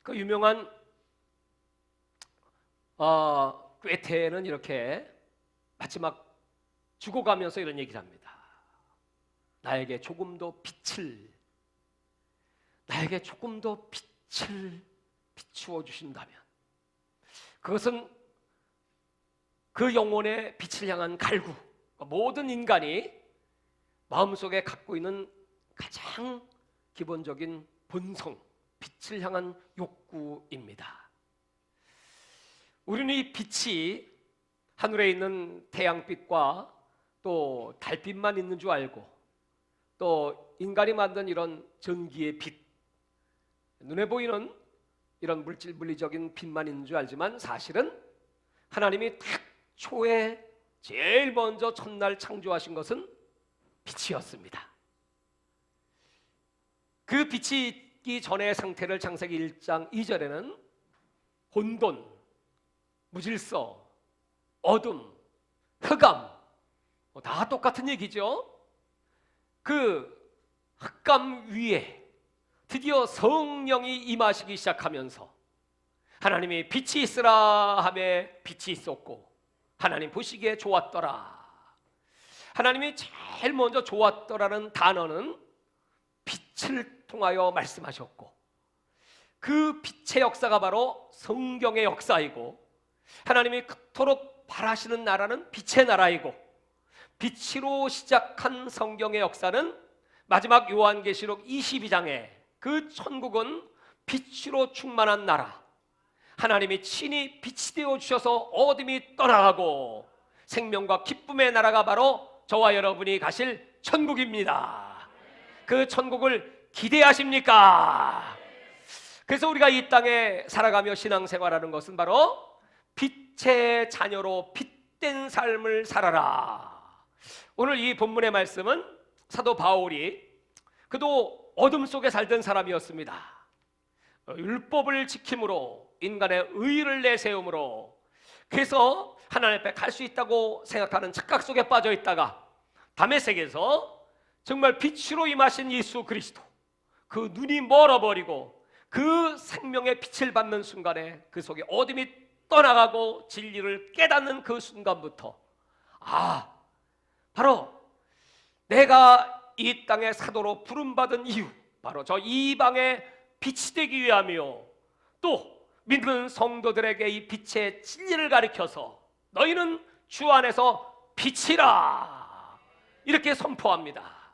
그 유명한 괴테는 이렇게 마지막 죽어가면서 이런 얘기를 합니다. 나에게 조금 더 빛을 비추어 주신다면, 그것은 그 영혼의 빛을 향한 갈구, 모든 인간이 마음속에 갖고 있는 가장 기본적인 본성, 빛을 향한 욕구입니다. 우리는 이 빛이 하늘에 있는 태양빛과 또 달빛만 있는 줄 알고, 또 인간이 만든 이런 전기의 빛, 눈에 보이는 이런 물리적인 빛만 있는 줄 알지만, 사실은 하나님이 딱 초에 제일 먼저 첫날 창조하신 것은 빛이었습니다. 그 빛이 있기 전의 상태를 창세기 1장 2절에는 혼돈, 무질서, 어둠, 흑암, 다 똑같은 얘기죠. 그 흑암 위에 드디어 성령이 임하시기 시작하면서 하나님이 빛이 있으라 하매 빛이 있었고 하나님 보시기에 좋았더라. 하나님이 제일 먼저 좋았더라는 단어는 빛을 통하여 말씀하셨고, 그 빛의 역사가 바로 성경의 역사이고, 하나님이 그토록 바라시는 나라는 빛의 나라이고, 빛으로 시작한 성경의 역사는 마지막 요한계시록 22장에 그 천국은 빛으로 충만한 나라, 하나님이 친히 빛이 되어 주셔서 어둠이 떠나가고 생명과 기쁨의 나라가 바로 저와 여러분이 가실 천국입니다. 그 천국을 기대하십니까? 그래서 우리가 이 땅에 살아가며 신앙생활하는 것은 바로 빛의 자녀로 빛된 삶을 살아라. 오늘 이 본문의 말씀은 사도 바울이, 그도 어둠 속에 살던 사람이었습니다. 율법을 지킴으로 인간의 의의를 내세움으로, 그래서 하나님 앞에 갈 수 있다고 생각하는 착각 속에 빠져 있다가 다메섹에서 정말 빛으로 임하신 예수 그리스도, 그 눈이 멀어버리고 그 생명의 빛을 받는 순간에 그 속에 어둠이 떠나가고 진리를 깨닫는 그 순간부터, 바로 내가 이 땅의 사도로 부름받은 이유, 바로 저 이방의 빛이 되기 위함이요, 또 믿는 성도들에게 이 빛의 진리를 가르쳐서 너희는 주 안에서 빛이라, 이렇게 선포합니다.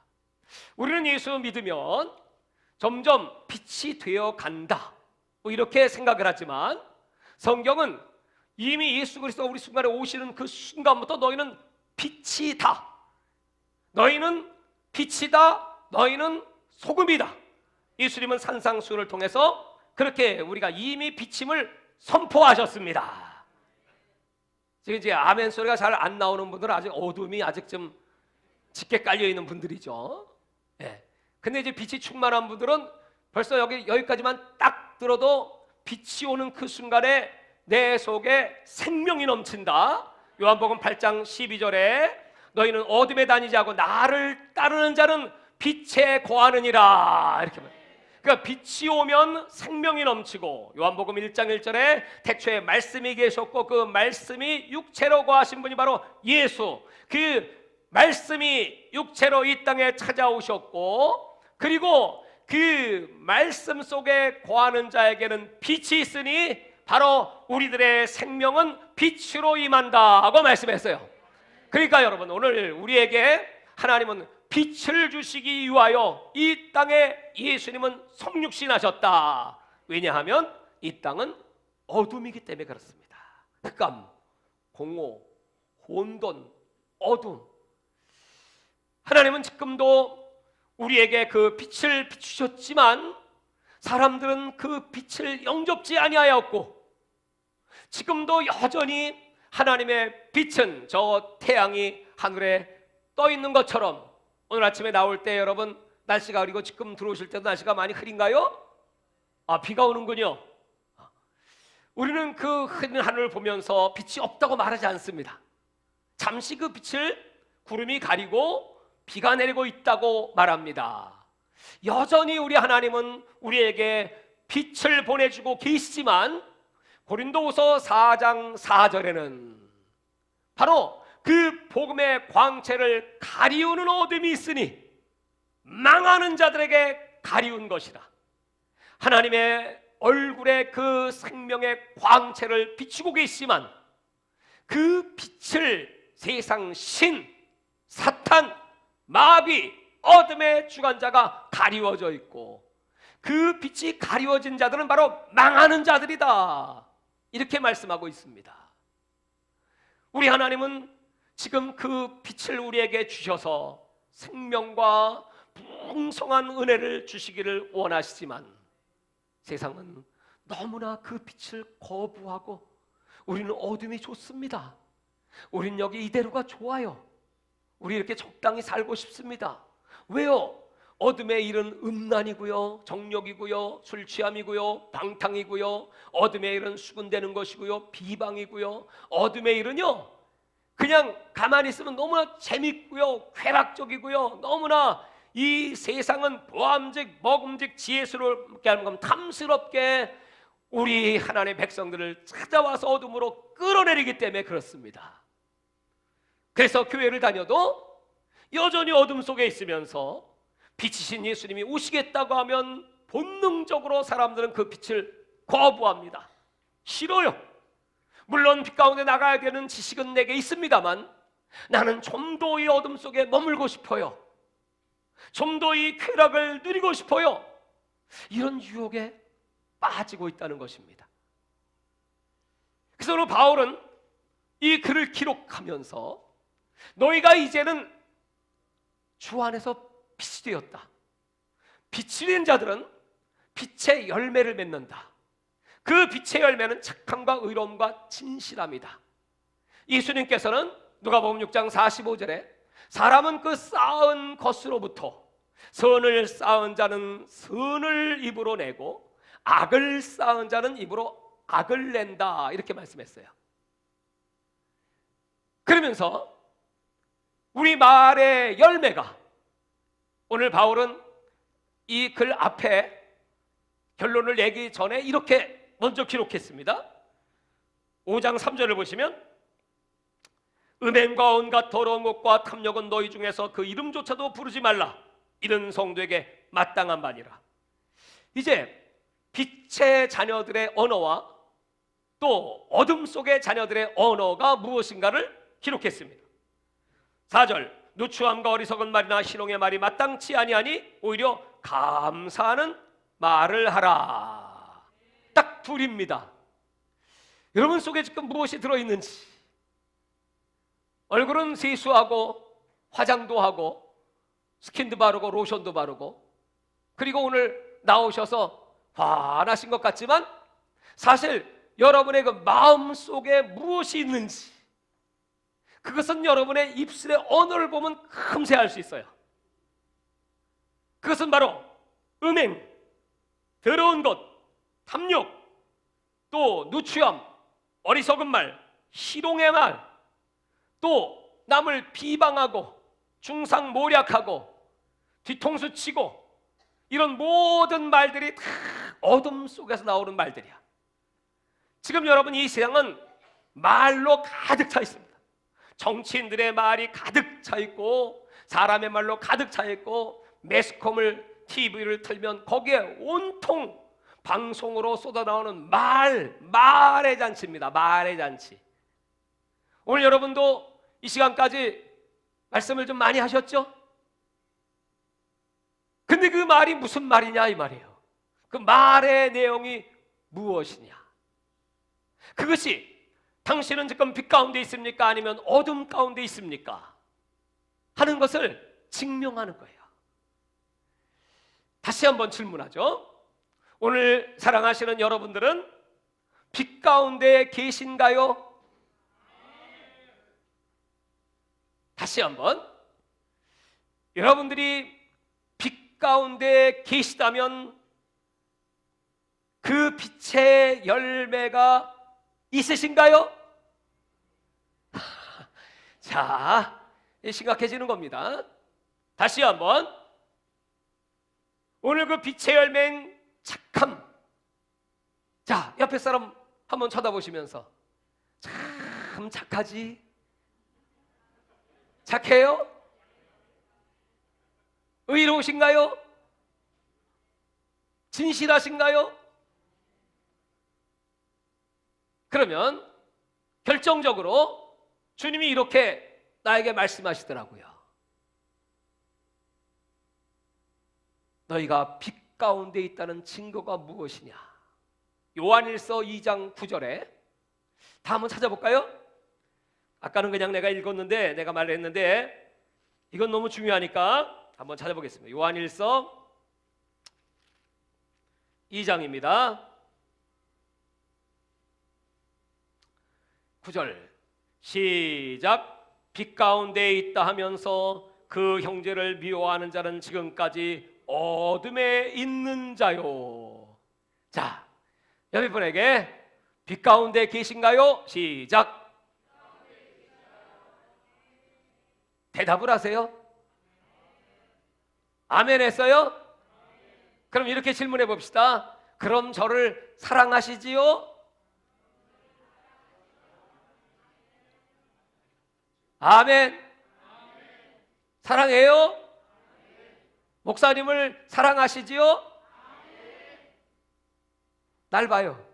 우리는 예수 믿으면 점점 빛이 되어 간다, 이렇게 생각을 하지만, 성경은 이미 예수 그리스도가 우리 순간에 오시는 그 순간부터 너희는 빛이다, 너희는 빛이다, 너희는 소금이다. 예수님은 산상수훈을 통해서 그렇게 우리가 이미 빛임을 선포하셨습니다. 지금 이제 아멘 소리가 잘 안 나오는 분들은 아직 어둠이 아직 좀 짙게 깔려 있는 분들이죠. 근데 이제 빛이 충만한 분들은 벌써 여기까지만 딱 들어도 빛이 오는 그 순간에 내 속에 생명이 넘친다. 요한복음 8장 12절에 너희는 어둠에 다니지 않고 나를 따르는 자는 빛에 거하느니라, 이렇게 말해요. 그러니까 빛이 오면 생명이 넘치고, 요한복음 1장 1절에 태초에 말씀이 계셨고 그 말씀이 육체로 거하신 분이 바로 예수, 그 말씀이 육체로 이 땅에 찾아오셨고, 그리고 그 말씀 속에 거하는 자에게는 빛이 있으니 바로 우리들의 생명은 빛으로 임한다 하고 말씀했어요. 그러니까 여러분, 오늘 우리에게 하나님은 빛을 주시기 위하여 이 땅에 예수님은 성육신하셨다. 왜냐하면 이 땅은 어둠이기 때문에 그렇습니다. 흑암, 공허, 혼돈, 어둠. 하나님은 지금도 우리에게 그 빛을 비추셨지만 사람들은 그 빛을 영접지 아니하였고, 지금도 여전히 하나님의 빛은 저 태양이 하늘에 떠 있는 것처럼, 오늘 아침에 나올 때 여러분 날씨가 흐리고 지금 들어오실 때도 날씨가 많이 흐린가요? 비가 오는군요. 우리는 그 흐린 하늘을 보면서 빛이 없다고 말하지 않습니다. 잠시 그 빛을 구름이 가리고 비가 내리고 있다고 말합니다. 여전히 우리 하나님은 우리에게 빛을 보내주고 계시지만 고린도후서 4장 4절에는 바로 그 복음의 광채를 가리우는 어둠이 있으니 망하는 자들에게 가리운 것이라. 하나님의 얼굴에 그 생명의 광채를 비추고 계시지만 그 빛을 세상 신, 사탄, 마귀, 어둠의 주관자가 가리워져 있고 그 빛이 가리워진 자들은 바로 망하는 자들이다, 이렇게 말씀하고 있습니다. 우리 하나님은 지금 그 빛을 우리에게 주셔서 생명과 풍성한 은혜를 주시기를 원하시지만 세상은 너무나 그 빛을 거부하고 우리는 어둠이 좋습니다, 우린 여기 이대로가 좋아요, 우리 이렇게 적당히 살고 싶습니다. 왜요? 어둠의 일은 음란이고요, 정욕이고요, 술 취함이고요, 방탕이고요, 어둠의 일은 수군대는 것이고요, 비방이고요, 어둠의 일은요 그냥 가만히 있으면 너무나 재밌고요, 쾌락적이고요, 너무나 이 세상은 보암직, 먹음직, 지혜스럽게 하는 건 탐스럽게 우리 하나님의 백성들을 찾아와서 어둠으로 끌어내리기 때문에 그렇습니다. 그래서 교회를 다녀도 여전히 어둠 속에 있으면서 빛이신 예수님이 오시겠다고 하면 본능적으로 사람들은 그 빛을 거부합니다. 싫어요. 물론 빛 가운데 나가야 되는 지식은 내게 있습니다만 나는 좀 더 이 어둠 속에 머물고 싶어요, 좀 더 이 쾌락을 누리고 싶어요, 이런 유혹에 빠지고 있다는 것입니다. 그래서 오늘 바울은 이 글을 기록하면서 너희가 이제는 주 안에서 빛이 되었다, 빛이 된 자들은 빛의 열매를 맺는다, 그 빛의 열매는 착함과 의로움과 진실함이다. 예수님께서는 누가복음 6장 45절에 사람은 그 쌓은 것으로부터 선을 쌓은 자는 선을 입으로 내고 악을 쌓은 자는 입으로 악을 낸다, 이렇게 말씀했어요. 그러면서 우리 말의 열매가, 오늘 바울은 이 글 앞에 결론을 내기 전에 이렇게 먼저 기록했습니다. 5장 3절을 보시면 음행과 온갖 더러운 것과 탐욕은 너희 중에서 그 이름조차도 부르지 말라, 이런 성도에게 마땅한 바니라. 이제 빛의 자녀들의 언어와 또 어둠 속의 자녀들의 언어가 무엇인가를 기록했습니다. 4절 누추함과 어리석은 말이나 희롱의 말이 마땅치 아니하니 오히려 감사하는 말을 하라. 딱 둘입니다. 여러분 속에 지금 무엇이 들어있는지, 얼굴은 세수하고 화장도 하고 스킨도 바르고 로션도 바르고 그리고 오늘 나오셔서 환하신 것 같지만 사실 여러분의 그 마음 속에 무엇이 있는지, 그것은 여러분의 입술의 언어를 보면 금세 알 수 있어요. 그것은 바로 음행, 더러운 것, 탐욕, 또 누추함, 어리석은 말, 희롱의 말, 또 남을 비방하고 중상모략하고 뒤통수 치고, 이런 모든 말들이 다 어둠 속에서 나오는 말들이야. 지금 여러분 이 세상은 말로 가득 차 있습니다. 정치인들의 말이 가득 차 있고 사람의 말로 가득 차 있고 매스컴을 TV를 틀면 거기에 온통 방송으로 쏟아나오는 말의 잔치입니다. 말의 잔치. 오늘 여러분도 이 시간까지 말씀을 좀 많이 하셨죠? 근데 그 말이 무슨 말이냐 이 말이에요. 그 말의 내용이 무엇이냐, 그것이 당신은 지금 빛 가운데 있습니까? 아니면 어둠 가운데 있습니까? 하는 것을 증명하는 거예요. 다시 한번 질문하죠. 오늘 사랑하시는 여러분들은 빛 가운데 계신가요? 다시 한번, 여러분들이 빛 가운데 계시다면 그 빛의 열매가 있으신가요? 자, 심각해지는 겁니다. 다시 한번, 오늘 그 빛의 열매인 착함, 옆에 사람 한번 쳐다보시면서 참 착하지? 착해요? 의로우신가요? 진실하신가요? 그러면 결정적으로 주님이 이렇게 나에게 말씀하시더라고요. 너희가 빛 가운데 있다는 증거가 무엇이냐? 요한일서 2장 9절에 다 한번 찾아볼까요? 아까는 그냥 내가 읽었는데, 내가 말했는데 이건 너무 중요하니까 한번 찾아보겠습니다. 요한일서 2장입니다. 9절 시작. 빛 가운데 있다 하면서 그 형제를 미워하는 자는 지금까지 어둠에 있는 자요. 자, 옆에 분에게 빛 가운데 계신가요? 시작. 대답을 하세요. 아멘 했어요? 그럼 이렇게 질문해 봅시다. 그럼 저를 사랑하시지요? 아멘. 사랑해요? 목사님을 사랑하시지요? 날 봐요.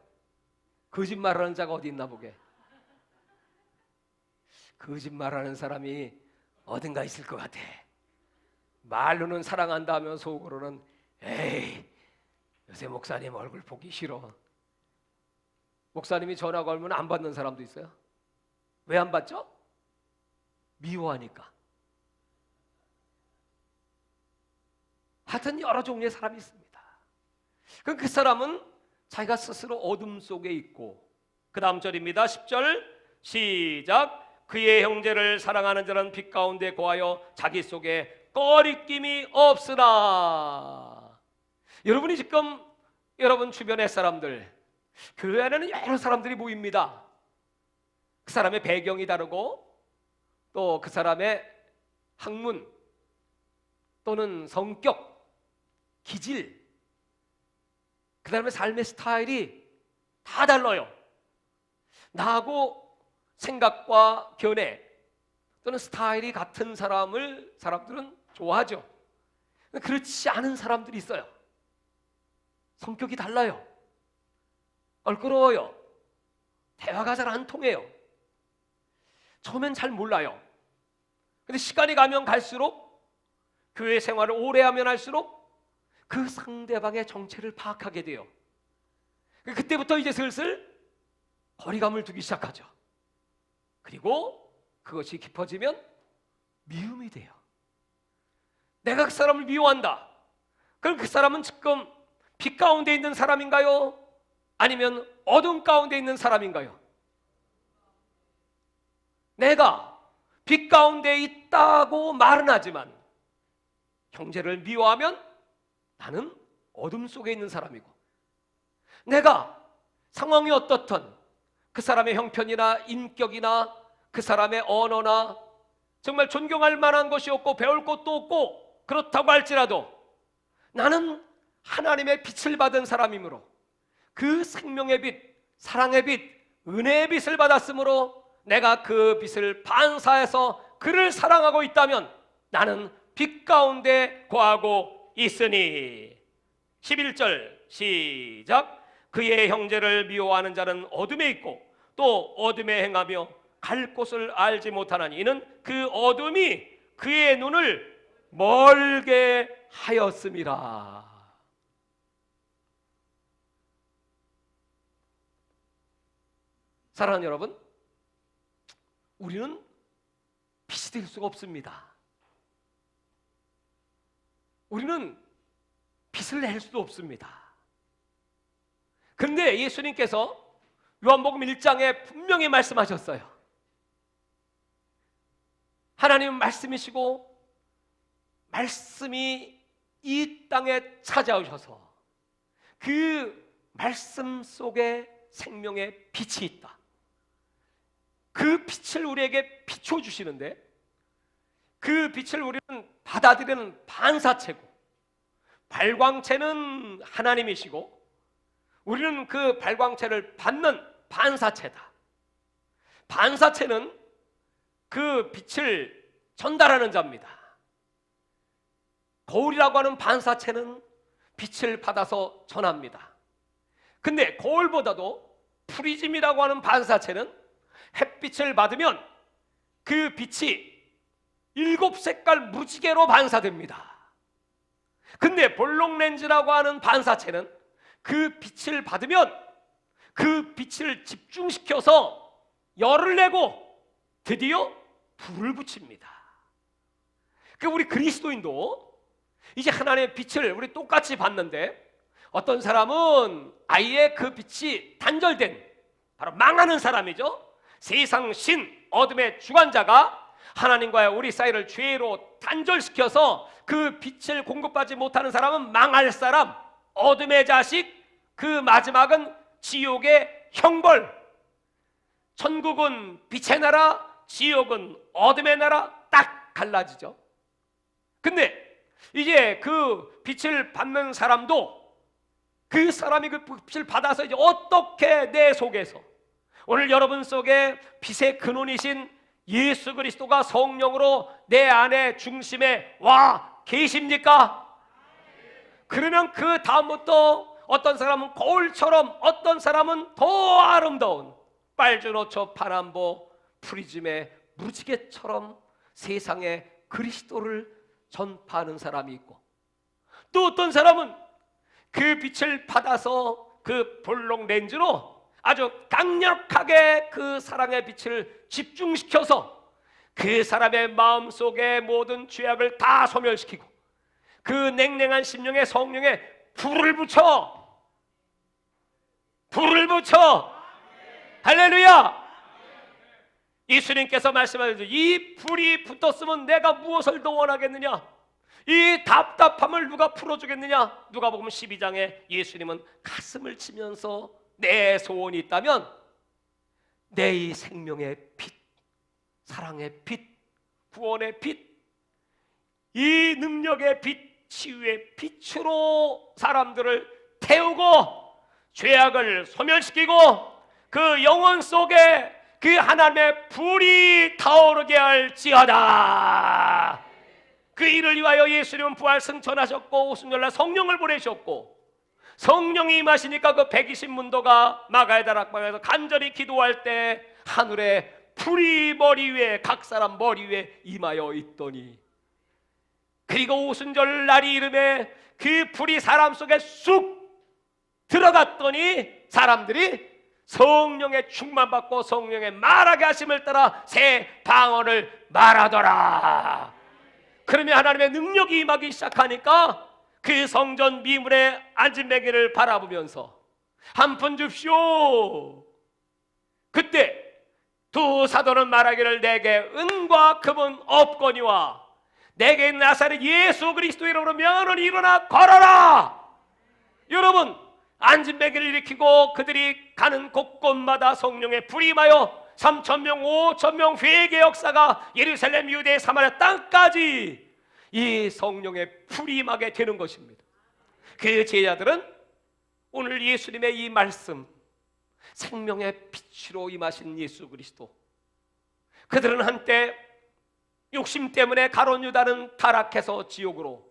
거짓말하는 자가 어디 있나 보게. 거짓말하는 사람이 어딘가 있을 것 같아. 말로는 사랑한다 하면 속으로는 에이, 요새 목사님 얼굴 보기 싫어. 목사님이 전화 걸면 안 받는 사람도 있어요. 왜 안 받죠? 미워하니까. 하여튼 여러 종류의 사람이 있습니다. 그럼 그 사람은 자기가 스스로 어둠 속에 있고, 그 다음 절입니다. 10절 시작. 그의 형제를 사랑하는 자는 빛 가운데 거하여 자기 속에 꺼리낌이 없으나. 여러분이 지금 여러분 주변의 사람들, 교회 안에는 여러 사람들이 모입니다. 그 사람의 배경이 다르고 또 그 사람의 학문 또는 성격, 기질, 그 다음에 삶의 스타일이 다 달라요. 나하고 생각과 견해 또는 스타일이 같은 사람들은 좋아하죠. 그렇지 않은 사람들이 있어요. 성격이 달라요. 얼끄러워요. 대화가 잘 안 통해요. 처음엔 잘 몰라요. 근데 시간이 가면 갈수록, 교회 생활을 오래 하면 할수록 그 상대방의 정체를 파악하게 돼요. 그때부터 이제 슬슬 거리감을 두기 시작하죠. 그리고 그것이 깊어지면 미움이 돼요. 내가 그 사람을 미워한다. 그럼 그 사람은 지금 빛 가운데 있는 사람인가요? 아니면 어둠 가운데 있는 사람인가요? 내가 빛 가운데 있다고 말은 하지만 형제를 미워하면 나는 어둠 속에 있는 사람이고, 내가 상황이 어떻든 그 사람의 형편이나 인격이나 그 사람의 언어나 정말 존경할 만한 것이 없고 배울 것도 없고 그렇다고 할지라도 나는 하나님의 빛을 받은 사람이므로, 그 생명의 빛, 사랑의 빛, 은혜의 빛을 받았으므로 내가 그 빛을 반사해서 그를 사랑하고 있다면 나는 빛 가운데 거하고 있으니. 11절 시작. 그의 형제를 미워하는 자는 어둠에 있고 또 어둠에 행하며 갈 곳을 알지 못하나니 이는 그 어둠이 그의 눈을 멀게 하였음이라. 사랑하는 여러분, 우리는 빛이 될 수가 없습니다. 우리는 빛을 낼 수도 없습니다. 그런데 예수님께서 요한복음 1장에 분명히 말씀하셨어요. 하나님은 말씀이시고 말씀이 이 땅에 찾아오셔서 그 말씀 속에 생명의 빛이 있다. 그 빛을 우리에게 비춰주시는데, 그 빛을 우리는 받아들이는 반사체고 발광체는 하나님이시고 우리는 그 발광체를 받는 반사체다. 반사체는 그 빛을 전달하는 자입니다. 거울이라고 하는 반사체는 빛을 받아서 전합니다. 근데 거울보다도 프리즘이라고 하는 반사체는 햇빛을 받으면 그 빛이 7색깔 무지개로 반사됩니다. 근데 볼록 렌즈라고 하는 반사체는 그 빛을 받으면 그 빛을 집중시켜서 열을 내고 드디어 불을 붙입니다. 그 우리 그리스도인도 이제 하나님의 빛을 우리 똑같이 받는데, 어떤 사람은 아예 그 빛이 단절된 바로 망하는 사람이죠. 세상 신 어둠의 주관자가 하나님과의 우리 사이를 죄로 단절시켜서 그 빛을 공급받지 못하는 사람은 망할 사람, 어둠의 자식, 그 마지막은 지옥의 형벌. 천국은 빛의 나라, 지옥은 어둠의 나라, 딱 갈라지죠. 근데 이제 그 빛을 받는 사람도 그 사람이 그 빛을 받아서 이제 어떻게 내 속에서, 오늘 여러분 속에 빛의 근원이신 예수 그리스도가 성령으로 내 안에 중심에 와 계십니까? 그러면 그 다음부터 어떤 사람은 거울처럼, 어떤 사람은 더 아름다운 빨주노초 파남보 프리즘의 무지개처럼 세상에 그리스도를 전파하는 사람이 있고, 또 어떤 사람은 그 빛을 받아서 그 볼록 렌즈로 아주 강력하게 그 사랑의 빛을 집중시켜서 그 사람의 마음속의 모든 죄악을 다 소멸시키고 그 냉랭한 심령에 성령에 불을 붙여 할렐루야. 예수님께서 말씀하셨죠. 이 불이 붙었으면 내가 무엇을 더 원하겠느냐? 이 답답함을 누가 풀어주겠느냐? 누가복음 12장에 예수님은 가슴을 치면서 내 소원이 있다면 내 이 생명의 빛, 사랑의 빛, 구원의 빛, 이 능력의 빛, 치유의 빛으로 사람들을 태우고 죄악을 소멸시키고 그 영혼 속에 그 하나님의 불이 타오르게 할지어다. 그 일을 위하여 예수님은 부활 승천하셨고 오순절날 성령을 보내셨고, 성령이 임하시니까 그 120문도가 마가의 다락방에서 간절히 기도할 때 하늘에 불이 머리 위에, 각 사람 머리 위에 임하여 있더니, 그리고 오순절 날이 이름에 그 불이 사람 속에 쑥 들어갔더니 사람들이 성령의 충만받고 성령의 말하게 하심을 따라 새 방언을 말하더라. 그러면 하나님의 능력이 임하기 시작하니까 그 성전 미문에 앉은 매개를 바라보면서 한 푼 줍시오. 그때 두 사도는 말하기를 내게 은과 금은 없거니와 내게 있는 나사렛 예수 그리스도 이름으로 명하노니 일어나 걸어라. 여러분, 앉은 매개를 일으키고 그들이 가는 곳곳마다 성령의 불이 임하여 3,000명 5,000명 회개 역사가 예루살렘 유대 사마리아 땅까지 이 성령의 불이 임하게 되는 것입니다. 그 제자들은 오늘 예수님의 이 말씀, 생명의 빛으로 임하신 예수 그리스도, 그들은 한때 욕심 때문에 가룟 유다는 타락해서 지옥으로,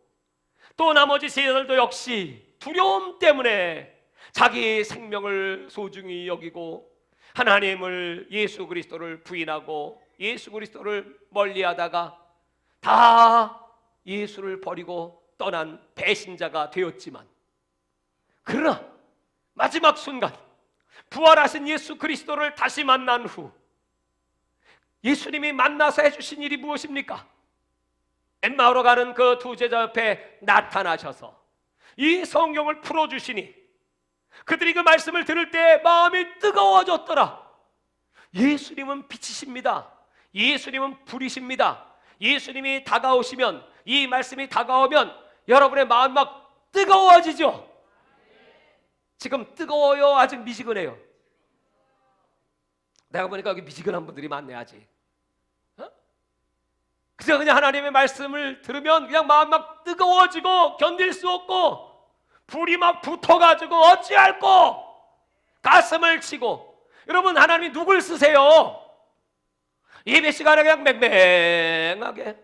또 나머지 제자들도 역시 두려움 때문에 자기 생명을 소중히 여기고 하나님을, 예수 그리스도를 부인하고 예수 그리스도를 멀리하다가 다 예수를 버리고 떠난 배신자가 되었지만, 그러나 마지막 순간 부활하신 예수 그리스도를 다시 만난 후 예수님이 만나서 해주신 일이 무엇입니까? 엠마오로 가는 그 두 제자 옆에 나타나셔서 이 성경을 풀어주시니 그들이 그 말씀을 들을 때 마음이 뜨거워졌더라. 예수님은 빛이십니다. 예수님은 불이십니다. 예수님이 다가오시면, 이 말씀이 다가오면 여러분의 마음 막 뜨거워지죠. 지금 뜨거워요? 아직 미지근해요? 내가 보니까 여기 미지근한 분들이 많네 아직. 그냥 하나님의 말씀을 들으면 그냥 마음 막 뜨거워지고 견딜 수 없고 불이 막 붙어가지고 어찌할꼬 가슴을 치고. 여러분, 하나님이 누굴 쓰세요? 예배 시간에 그냥 맹맹하게,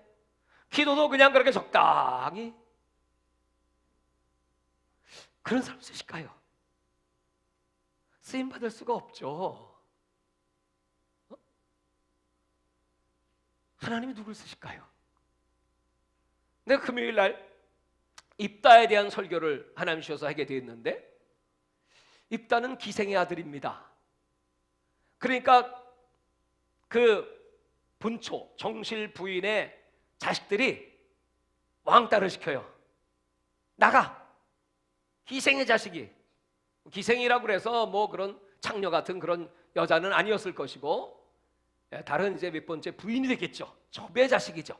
기도도 그냥 그렇게 적당히, 그런 사람 쓰실까요? 쓰임 받을 수가 없죠. 하나님이 누굴 쓰실까요? 내가 금요일 날 입다에 대한 설교를 하나님 주셔서 하게 되었는데, 입다는 기생의 아들입니다. 그러니까 그 본초 정실 부인의 자식들이 왕따를 시켜요. 나가, 기생의 자식이. 기생이라고 그래서 뭐 그런 창녀 같은 그런 여자는 아니었을 것이고, 다른 이제 몇 번째 부인이 되겠죠. 첩의 자식이죠.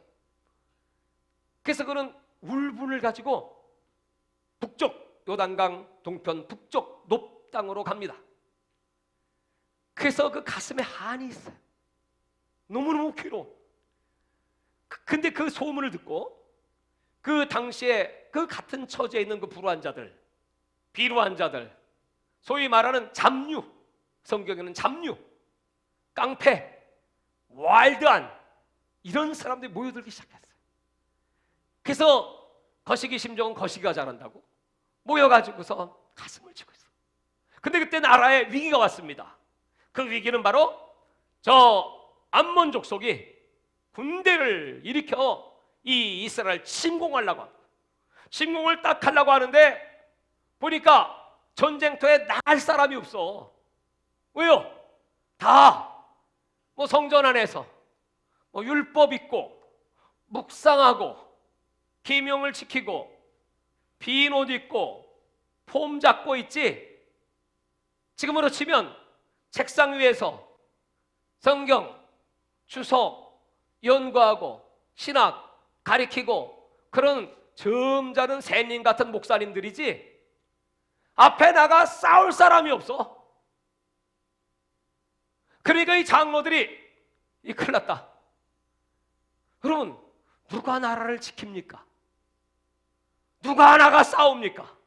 그래서 그는 울분을 가지고 북쪽 요단강 동편 북쪽 높당으로 갑니다. 그래서 그 가슴에 한이 있어요. 너무너무 괴로워. 근데 그 소문을 듣고 그 당시에 그 같은 처지에 있는 그 불우한 자들, 비루한 자들, 소위 말하는 잡류, 성경에는 잡류, 깡패, 와일드한 이런 사람들이 모여들기 시작했어요. 그래서 거시기 심정은 거시기가 잘한다고 모여가지고서 가슴을 치고 있어. 근데 그때 나라에 위기가 왔습니다. 그 위기는 바로 저 암몬 족속이 군대를 일으켜 이 이스라엘 침공하려고 합니다. 침공을 딱 하려고 하는데 보니까 전쟁터에 나갈 사람이 없어. 왜요? 다 뭐 성전 안에서 뭐 율법 있고 묵상하고 계명을 지키고 빈 옷 입고 폼 잡고 있지. 지금으로 치면 책상 위에서 성경, 주석 연구하고 신학 가리키고 그런 점잖은仙님 같은 목사님들이지 앞에 나가 싸울 사람이 없어. 그러니까 이 장로들이 이 큰일 났다. 여러분, 누가 나라를 지킵니까? 누가 나가 싸웁니까?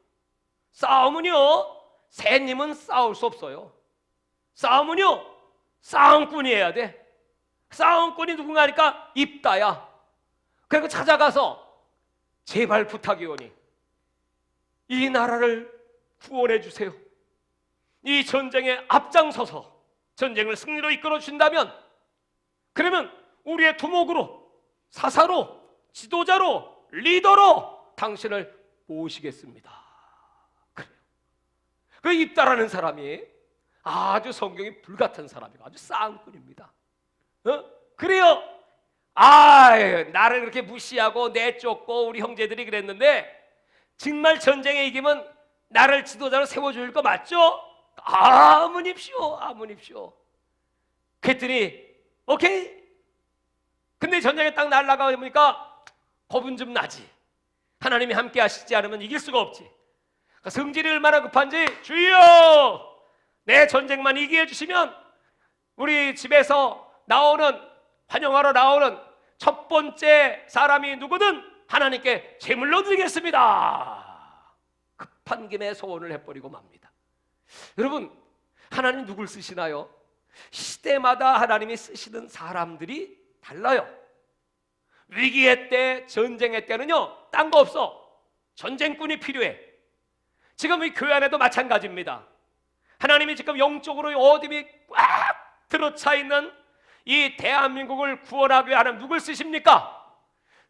싸움은요,仙님은 싸울 수 없어요. 싸움은요, 싸움꾼이 해야 돼. 싸움꾼이 누군가니까 입다야. 그리고 찾아가서 제발 부탁이오니 이 나라를 구원해 주세요. 이 전쟁에 앞장서서 전쟁을 승리로 이끌어 준다면, 그러면 우리의 두목으로, 사사로, 지도자로, 리더로 당신을 모시겠습니다. 그래요. 그 입다라는 사람이 아주 성경이 불같은 사람이고 아주 싸움꾼입니다. 그래요. 나를 그렇게 무시하고 내쫓고 우리 형제들이 그랬는데 정말 전쟁에 이기면 나를 지도자로 세워줄 거 맞죠? 아무십시오. 그랬더니 오케이. 근데 전쟁에 딱 날아가 보니까 겁은 좀 나지. 하나님이 함께 하시지 않으면 이길 수가 없지. 그러니까 성질이 얼마나 급한지, 주여 내 전쟁만 이기해 주시면 우리 집에서 환영하러 나오는 첫 번째 사람이 누구든 하나님께 제물로 드리겠습니다. 급한 김에 소원을 해버리고 맙니다. 여러분, 하나님 누굴 쓰시나요? 시대마다 하나님이 쓰시는 사람들이 달라요. 위기의 때, 전쟁의 때는요, 딴 거 없어. 전쟁꾼이 필요해. 지금 이 교회 안에도 마찬가지입니다. 하나님이 지금 영적으로 어둠이 꽉 들어차 있는 이 대한민국을 구원하기 위해 하나님 누굴 쓰십니까?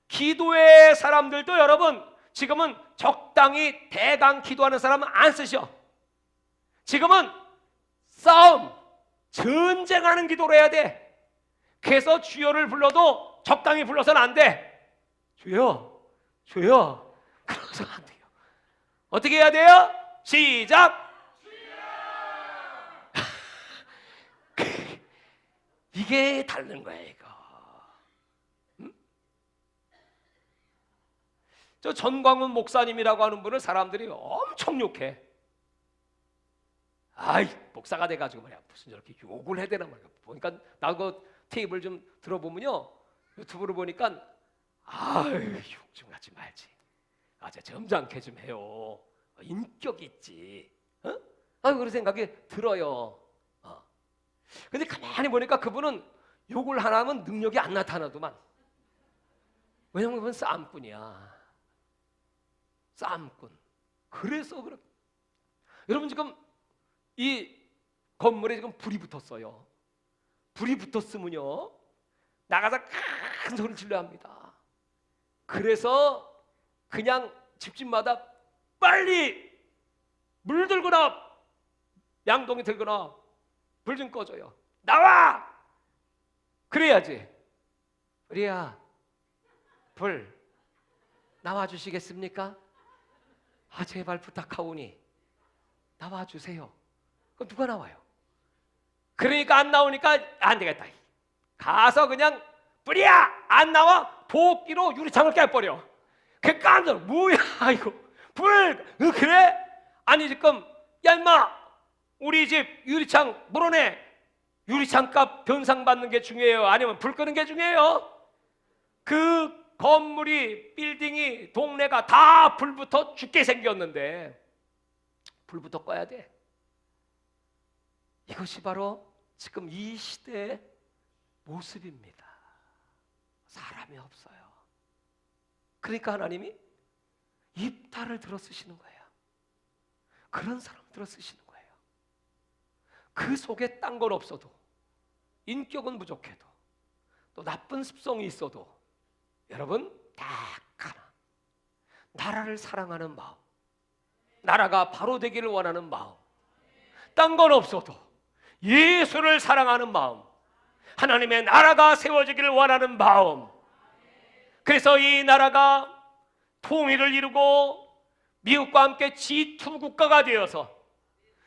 기도의 사람들도 여러분 지금은 적당히 대강 기도하는 사람은 안 쓰셔. 지금은 싸움, 전쟁하는 기도를 해야 돼. 그래서 주여를 불러도 적당히 불러서는 안 돼. 주여, 주여, 그러서는 안 돼요. 어떻게 해야 돼요? 시작. 이게 다른 거야 이거. 저 전광훈 목사님이라고 하는 분을 사람들이 엄청 욕해. 목사가 돼가지고 말이야 무슨 저렇게 욕을 해야 되나 말이야. 보니까 나 그 테이블 좀 들어보면요, 유튜브로 보니까 욕 좀 하지 말지. 점잖게 좀 해요. 인격이 있지. 그런 생각이 들어요. 근데 가만히 보니까 그분은 욕을 하나 하면 능력이 안 나타나더만. 왜냐면 그분 싸움꾼이야. 싸움꾼. 그래서 그렇게. 여러분 지금 이 건물에 지금 불이 붙었어요. 불이 붙었으면요 나가서 큰 소리를 질러야 합니다. 그래서 그냥 집집마다 빨리 물 들거나 양동이 들거나 불 좀 꺼줘요. 나와! 그래야지. 우리야 불 나와주시겠습니까? 제발 부탁하오니 나와주세요. 그럼 누가 나와요? 그러니까 안 나오니까 안 되겠다. 가서 그냥 불이야 안 나와 도끼로 유리창을 깨버려. 그 깜짝 뭐야 이거 불 그래? 아니 지금 야 임마 우리 집 유리창 물어내. 유리창값 변상받는 게 중요해요? 아니면 불 끄는 게 중요해요? 그 건물이 빌딩이 동네가 다 불부터 죽게 생겼는데 불부터 꺼야 돼. 이것이 바로 지금 이 시대의 모습입니다. 사람이 없어요. 그러니까 하나님이 입다를 들어 쓰시는 거예요. 그런 사람 들어 쓰시는 거예요. 그 속에 딴 건 없어도 인격은 부족해도 또 나쁜 습성이 있어도 여러분 딱 하나 나라를 사랑하는 마음, 나라가 바로 되기를 원하는 마음, 딴 건 없어도 예수를 사랑하는 마음, 하나님의 나라가 세워지기를 원하는 마음. 그래서 이 나라가 통일을 이루고 미국과 함께 G2 국가가 되어서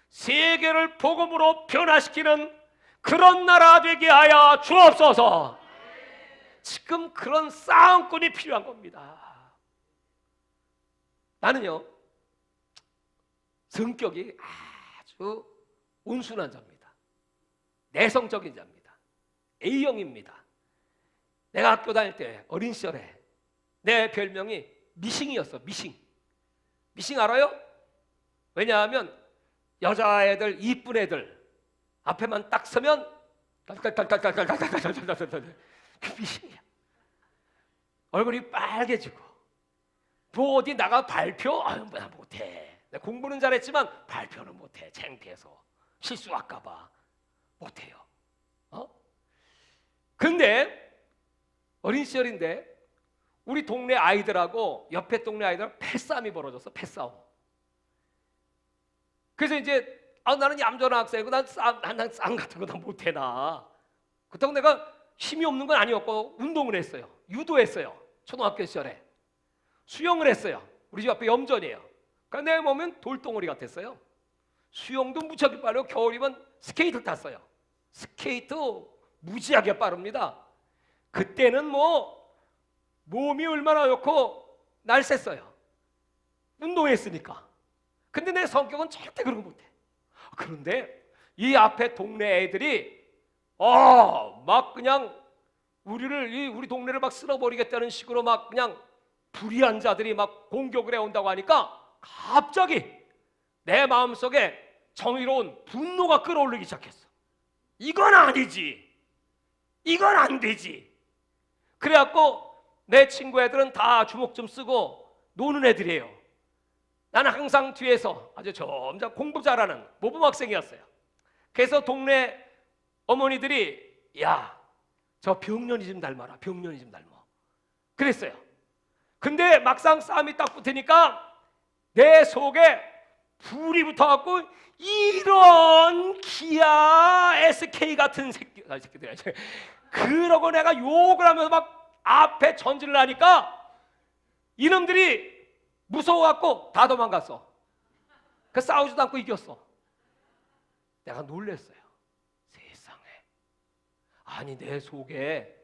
세계를 복음으로 변화시키는 그런 나라 되게 하여 주옵소서. 지금 그런 싸움꾼이 필요한 겁니다. 나는요 성격이 아주 온순한 자입니다. 내성적인 자입니다. A형입니다. 내가 학교 다닐 때 어린 시절에 내 별명이 미싱이었어. 미싱 알아요? 왜냐하면 여자애들 이쁜 애들 앞에만 딱 서면 그 미싱이야. 얼굴이 빨개지고 뭐 어디 나가 발표? 나 못해. 내가 공부는 잘했지만 발표는 못해. 창피해서 실수할까 봐 못해요. 근데 어린 시절인데 우리 동네 아이들하고 옆에 동네 아이들하고 패싸움이 벌어졌어. 패싸움. 그래서 이제 나는 얌전한 학생이고 난 싸움 같은 거 난 못해 나. 그렇다고 내가 힘이 없는 건 아니었고 운동을 했어요. 유도했어요. 초등학교 시절에. 수영을 했어요. 우리 집 앞에 염전이에요. 그러니까 내가 보면 돌덩어리 같았어요. 수영도 무지하게 빠르고 겨울이면 스케이트 탔어요. 스케이트 무지하게 빠릅니다. 그때는 뭐 몸이 얼마나 좋고 날쌔어요. 운동했으니까. 근데 내 성격은 절대 그런 거 못해. 그런데 이 앞에 동네 애들이 막 그냥 우리 동네를 막 쓸어버리겠다는 식으로 막 그냥 불의한 자들이 막 공격을 해온다고 하니까 갑자기 내 마음속에 정의로운 분노가 끌어올리기 시작했어. 이건 아니지. 이건 안 되지. 그래갖고 내 친구 애들은 다 주먹 좀 쓰고 노는 애들이에요. 나는 항상 뒤에서 아주 점점 공부 잘하는 모범학생이었어요. 그래서 동네 어머니들이 야, 저 병년이 좀 닮아라. 병년이 좀 닮아. 그랬어요. 근데 막상 싸움이 딱 붙으니까 내 속에 불이 붙어갖고 이런 기아 SK 같은 새끼들 그러고 내가 욕을 하면서 막 앞에 전진을 하니까 이놈들이 무서워갖고 다 도망갔어. 그 싸우지도 않고 이겼어. 내가 놀랬어요. 세상에. 아니 내 속에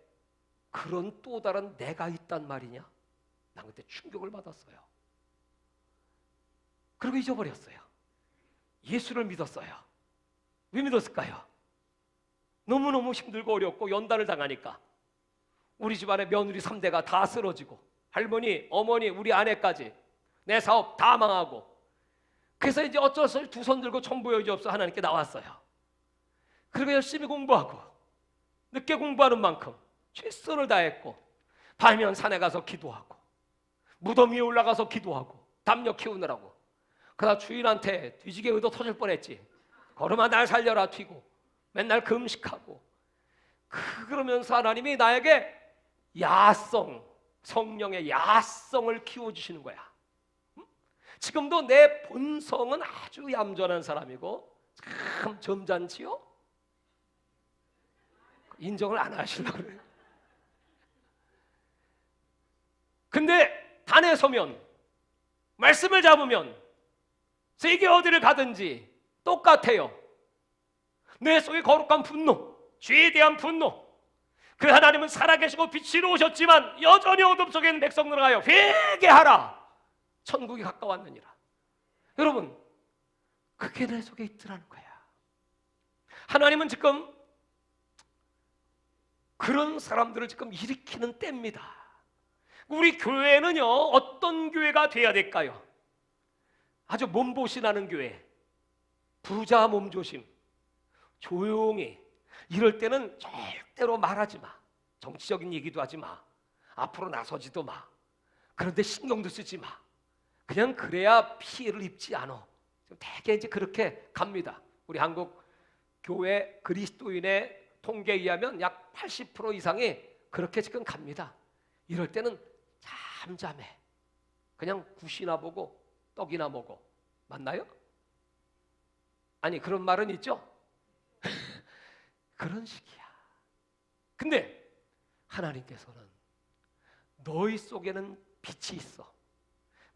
그런 또 다른 내가 있단 말이냐? 난 그때 충격을 받았어요. 그리고 잊어버렸어요. 예수를 믿었어요. 왜 믿었을까요? 너무너무 힘들고 어렵고 연단을 당하니까 우리 집안에 며느리 3대가 다 쓰러지고 할머니, 어머니, 우리 아내까지 내 사업 다 망하고 그래서 이제 어쩔 수 없이 두 손 들고 천부여주옵소서 하나님께 나왔어요. 그리고 열심히 공부하고 늦게 공부하는 만큼 최선을 다했고, 밤이면 산에 가서 기도하고 무덤 위에 올라가서 기도하고 담력 키우느라고. 그러다 주인한테 뒤지게 의도 터질 뻔했지. 걸음아 날 살려라 튀고 맨날 금식하고. 그러면서 하나님이 나에게 야성, 성령의 야성을 키워주시는 거야. 지금도 내 본성은 아주 얌전한 사람이고 참 점잖지요? 인정을 안 하시려고 그래요. 근데 단에 서면, 말씀을 잡으면 세계 어디를 가든지 똑같아요. 내 속에 거룩한 분노, 죄에 대한 분노. 그 하나님은 살아계시고 빛으로 오셨지만 여전히 어둠 속에 있는 백성들을 하여 회개하라, 천국이 가까웠느니라. 여러분, 그게 내 속에 있더라는 거야. 하나님은 지금 그런 사람들을 지금 일으키는 때입니다. 우리 교회는요, 어떤 교회가 돼야 될까요? 아주 몸보신하는 교회, 부자 몸조심, 조용히. 이럴 때는 절대로 말하지 마. 정치적인 얘기도 하지 마. 앞으로 나서지도 마. 그런데 신경도 쓰지 마. 그냥 그래야 피해를 입지 않아. 대개 이제 그렇게 갑니다. 우리 한국 교회 그리스도인의 통계에 의하면 약 80% 이상이 그렇게 지금 갑니다. 이럴 때는 잠잠해. 그냥 굿이나 보고 떡이나 먹어. 맞나요? 아니, 그런 말은 있죠? 그런 식이야. 근데 하나님께서는 너희 속에는 빛이 있어.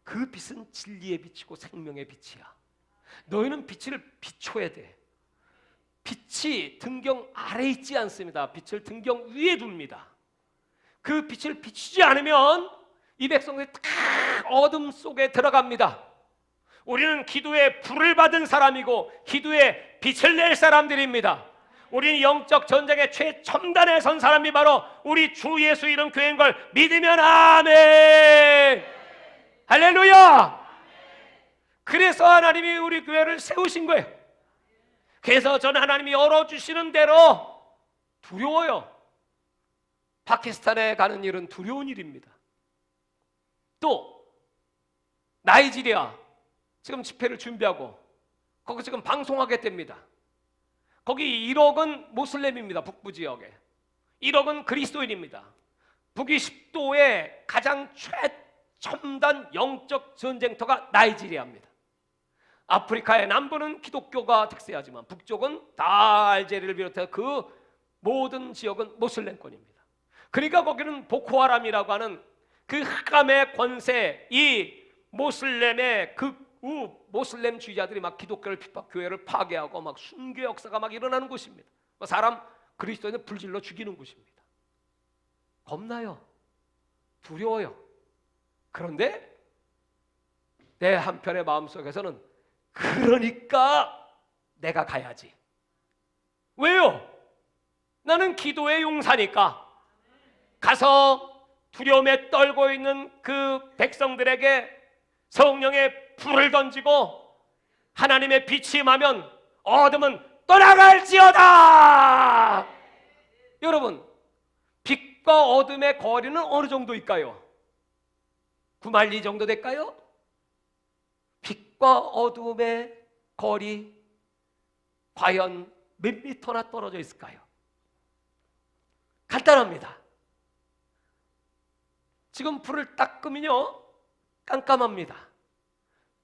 그 빛은 진리의 빛이고 생명의 빛이야. 너희는 빛을 비춰야 돼. 빛이 등경 아래 있지 않습니다. 빛을 등경 위에 둡니다. 그 빛을 비추지 않으면 이 백성들이 다 어둠 속에 들어갑니다. 우리는 기도의 불을 받은 사람이고 기도의 빛을 낼 사람들입니다. 우리는 영적 전쟁의 최첨단에 선 사람이 바로 우리 주 예수 이름 교회인 걸 믿으면 아멘. 할렐루야. 그래서 하나님이 우리 교회를 세우신 거예요. 그래서 저는 하나님이 열어주시는 대로 두려워요. 파키스탄에 가는 일은 두려운 일입니다. 또 나이지리아 지금 집회를 준비하고 거기 지금 방송하게 됩니다. 거기 1억은 모슬렘입니다. 북부 지역에 1억은 그리스도인입니다. 북위10도의 가장 최첨단 영적 전쟁터가 나이지리아입니다. 아프리카의 남부는 기독교가 득세하지만 북쪽은 다 알제리를 비롯해 그 모든 지역은 모슬렘권입니다. 그러니까 거기는 보코하람이라고 하는 그 흑암의 권세, 이 모슬렘의 극우 모슬렘주의자들이 막 기독교를 핍박, 교회를 파괴하고 막 순교 역사가 막 일어나는 곳입니다. 사람 그리스도인을 불질러 죽이는 곳입니다. 겁나요. 두려워요. 그런데 내 한편의 마음속에서는 그러니까 내가 가야지. 왜요? 나는 기도의 용사니까. 가서 두려움에 떨고 있는 그 백성들에게 성령의 불을 던지고 하나님의 빛이 임하면 어둠은 떠나갈지어다. 여러분, 빛과 어둠의 거리는 어느 정도일까요? 9마일리 정도 될까요? 빛과 어둠의 거리 과연 몇 미터나 떨어져 있을까요? 간단합니다. 지금 불을 딱 끄면요 깜깜합니다.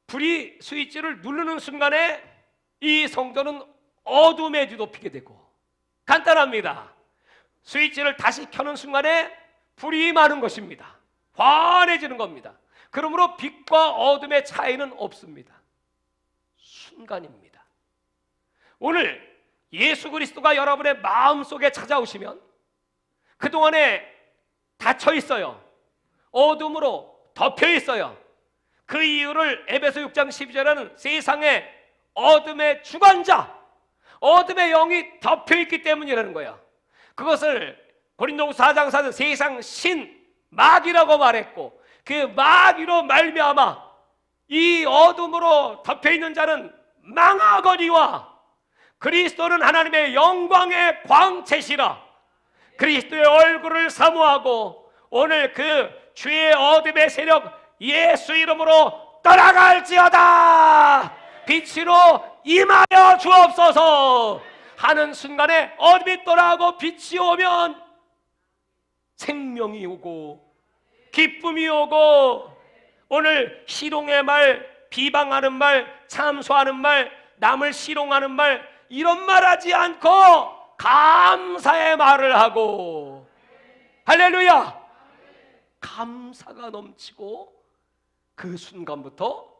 불이 스위치를 누르는 순간에 이 성전은 어둠에 뒤덮이게 되고, 간단합니다. 스위치를 다시 켜는 순간에 불이 임하는 것입니다. 환해지는 겁니다. 그러므로 빛과 어둠의 차이는 없습니다. 순간입니다. 오늘 예수 그리스도가 여러분의 마음속에 찾아오시면 그동안에 닫혀 있어요. 어둠으로 덮여 있어요. 그 이유를 에베소 6장 12절에는 세상의 어둠의 주관자, 어둠의 영이 덮여 있기 때문이라는 거예요. 그것을 고린도후서 4장 4절 세상 신 마귀라고 말했고, 그 마귀로 말미암아 이 어둠으로 덮여있는 자는 망하거니와 그리스도는 하나님의 영광의 광채시라. 그리스도의 얼굴을 사모하고 오늘 그 주의 어둠의 세력 예수 이름으로 떠나갈지어다. 빛으로 임하여 주옵소서 하는 순간에 어둠이 떠나고 빛이 오면 생명이 오고 기쁨이 오고, 오늘 희롱의 말, 비방하는 말, 참소하는 말, 남을 희롱하는 말, 이런 말 하지 않고 감사의 말을 하고, 할렐루야, 감사가 넘치고 그 순간부터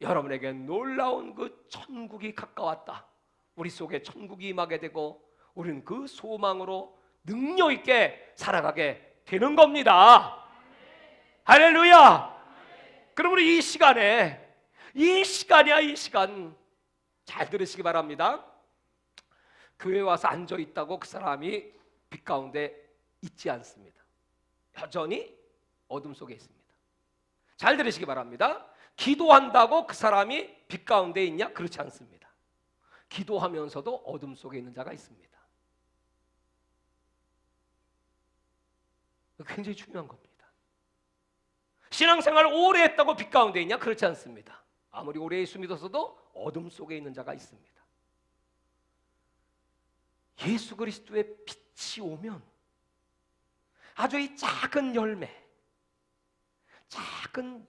여러분에게 놀라운 그 천국이 가까웠다. 우리 속에 천국이 임하게 되고 우리는 그 소망으로 능력 있게 살아가게 되는 겁니다. 할렐루야. 그럼 우리 이 시간 잘 들으시기 바랍니다. 교회 와서 앉아 있다고 그 사람이 빛 가운데 있지 않습니다. 여전히 어둠 속에 있습니다. 잘 들으시기 바랍니다. 기도한다고 그 사람이 빛 가운데 있냐? 그렇지 않습니다. 기도하면서도 어둠 속에 있는 자가 있습니다. 굉장히 중요한 겁니다. 신앙생활을 오래 했다고 빛 가운데 있냐? 그렇지 않습니다. 아무리 오래 예수 믿었어도 어둠 속에 있는 자가 있습니다. 예수 그리스도의 빛이 오면 아주 이 작은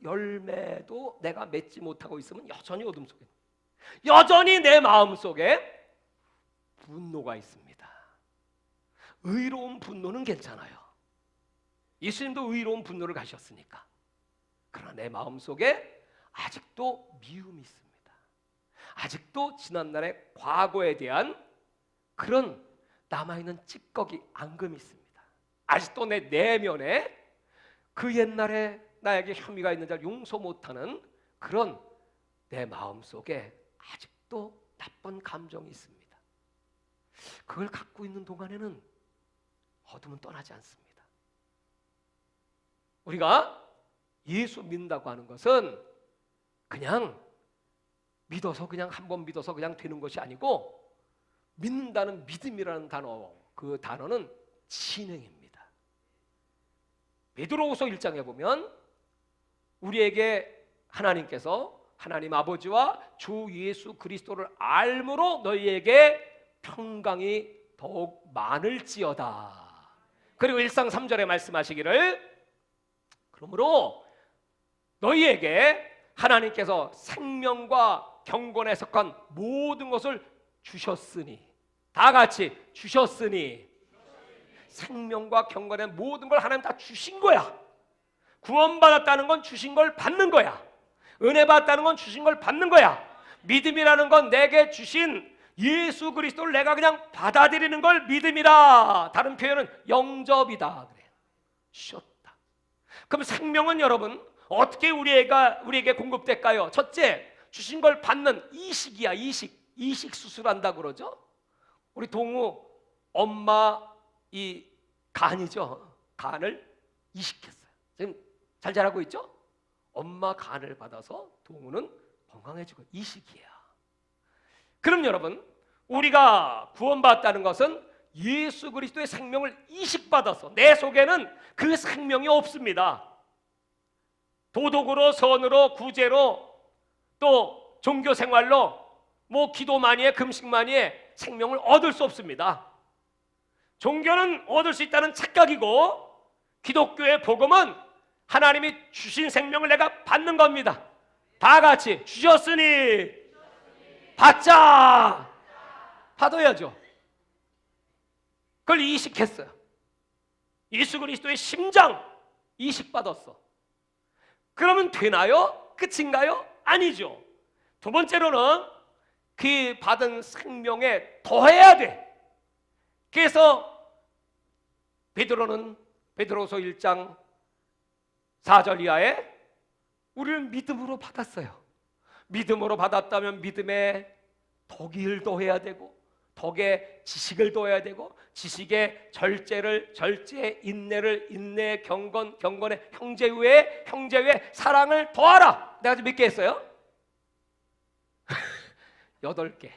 열매도 내가 맺지 못하고 있으면 여전히 어둠 속에, 여전히 내 마음 속에 분노가 있습니다. 의로운 분노는 괜찮아요. 예수님도 의로운 분노를 가셨으니까. 그러나 내 마음 속에 아직도 미움이 있습니다. 아직도 지난날의 과거에 대한 그런 남아있는 찌꺼기, 앙금이 있습니다. 아직도 내 내면에 그 옛날에 나에게 혐의가 있는 자를 용서 못하는 그런 내 마음 속에 아직도 나쁜 감정이 있습니다. 그걸 갖고 있는 동안에는 어둠은 떠나지 않습니다. 우리가 예수 믿는다고 하는 것은 그냥 믿어서 그냥 한번 믿어서 그냥 되는 것이 아니고, 믿는다는 믿음이라는 단어, 그 단어는 진행입니다. 베드로후서 1장에 보면 우리에게 하나님께서 하나님 아버지와 주 예수 그리스도를 알므로 너희에게 평강이 더욱 많을지어다. 그리고 1장 3절에 말씀하시기를 그러므로 너희에게 하나님께서 생명과 경건에 속한 모든 것을 주셨으니, 다 같이 주셨으니, 생명과 경건의 모든 걸 하나님 다 주신 거야. 구원받았다는 건 주신 걸 받는 거야. 은혜 받았다는 건 주신 걸 받는 거야. 믿음이라는 건 내게 주신 예수 그리스도를 내가 그냥 받아들이는 걸 믿음이다. 다른 표현은 영접이다. 그래. 주셨다. 그럼 생명은 여러분 어떻게 우리에게 공급될까요? 첫째, 주신 걸 받는 이식이야. 이식 수술한다고 그러죠. 우리 동우 엄마 이 간이죠. 간을 이식했어요. 지금 잘 자라고 있죠? 엄마 간을 받아서 동우는 건강해지고, 이식이야. 그럼 여러분, 우리가 구원받았다는 것은 예수 그리스도의 생명을 이식받아서 내 속에는 그 생명이 없습니다. 도덕으로, 선으로, 구제로, 또 종교생활로, 기도 많이 해, 금식 많이 해, 생명을 얻을 수 없습니다. 종교는 얻을 수 있다는 착각이고, 기독교의 복음은 하나님이 주신 생명을 내가 받는 겁니다. 다 같이 주셨으니 받자. 받아야죠. 그걸 이식했어요. 예수 그리스도의 심장 이식받았어. 그러면 되나요? 끝인가요? 아니죠. 두 번째로는 그 받은 생명에 더해야 돼. 그래서 베드로서 1장 4절 이하에 우리는 믿음으로 받았어요. 믿음으로 받았다면 믿음에 덕을 더해야 되고, 덕에 지식을 둬야 되고, 지식에 절제, 인내를 인내에 경건에 형제의 사랑을 더하라. 내가 지금 몇 개 했어요? 8개.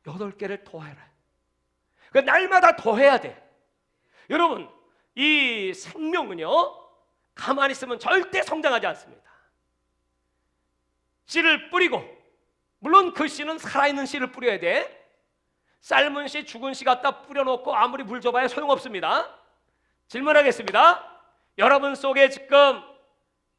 8개를 더해라. 그 날마다 더해야 돼. 여러분, 이 생명은요, 가만히 있으면 절대 성장하지 않습니다. 씨를 뿌리고, 물론 그 씨는 살아있는 씨를 뿌려야 돼. 삶은 씨, 죽은 씨 갖다 뿌려놓고 아무리 물 줘봐야 소용없습니다. 질문하겠습니다. 여러분 속에 지금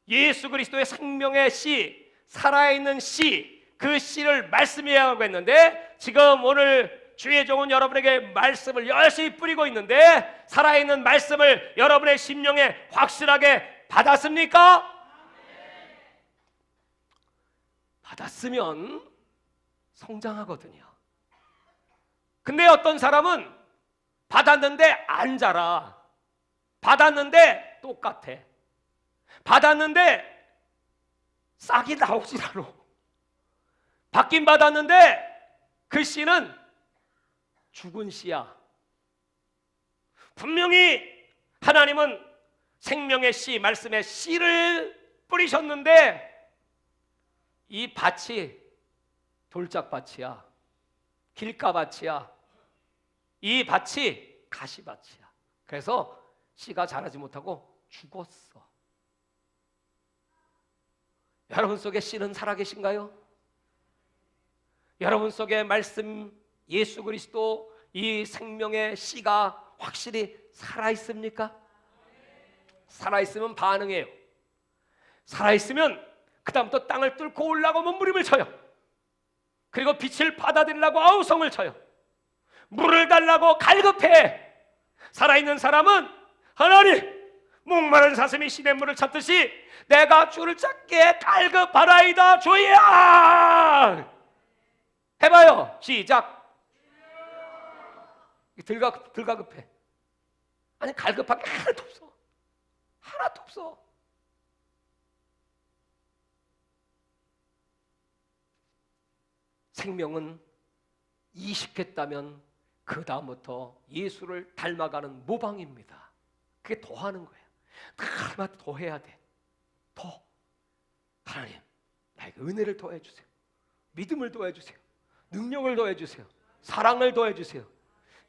예수 그리스도의 생명의 씨, 살아있는 씨, 그 씨를 말씀이라고 하고 있는데, 지금 오늘 주의 종은 여러분에게 말씀을 열심히 뿌리고 있는데, 살아있는 말씀을 여러분의 심령에 확실하게 받았습니까? 받았으면 성장하거든요. 근데 어떤 사람은 받았는데 안 자라. 받았는데 똑같아. 받았는데 싹이 나오질 않아. 받긴 받았는데 그 씨는 죽은 씨야. 분명히 하나님은 생명의 씨, 말씀의 씨를 뿌리셨는데 이 밭이 돌짝밭이야. 길가밭이야. 이 밭이 가시밭이야. 그래서 씨가 자라지 못하고 죽었어. 여러분 속에 씨는 살아계신가요? 여러분 속에 말씀 예수 그리스도 이 생명의 씨가 확실히 살아있습니까? 살아있으면 반응해요. 살아있으면 그 다음부터 땅을 뚫고 올라가고 몸부림을 쳐요. 그리고 빛을 받아들이려고 아우성을 쳐요. 물을 달라고 갈급해. 살아있는 사람은 하나님, 목마른 사슴이 시냇물을 찾듯이 내가 주를 찾기에 갈급하나이다 주야. 해봐요. 시작. 들가급해. 아니 갈급한 게 하나도 없어. 하나도 없어. 생명은 이식했다면 그 다음부터 예수를 닮아가는 모방입니다. 그게 더하는 거예요. 날마다 더해야 돼. 더. 하나님, 나에게 은혜를 더해주세요. 믿음을 더해주세요. 능력을 더해주세요. 사랑을 더해주세요.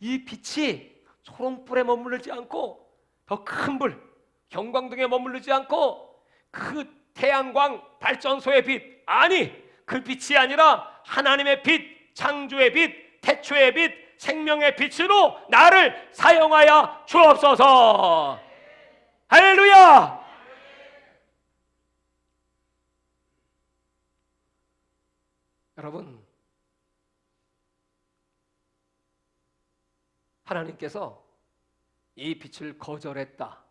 이 빛이 초롱불에 머무르지 않고 더 큰 불, 경광등에 머무르지 않고 그 태양광 발전소의 빛, 아니 그 빛이 아니라 하나님의 빛, 창조의 빛, 태초의 빛, 생명의 빛으로 나를 사용하여 주옵소서. 할렐루야. 여러분, 하나님께서 이 빛을 거절했다.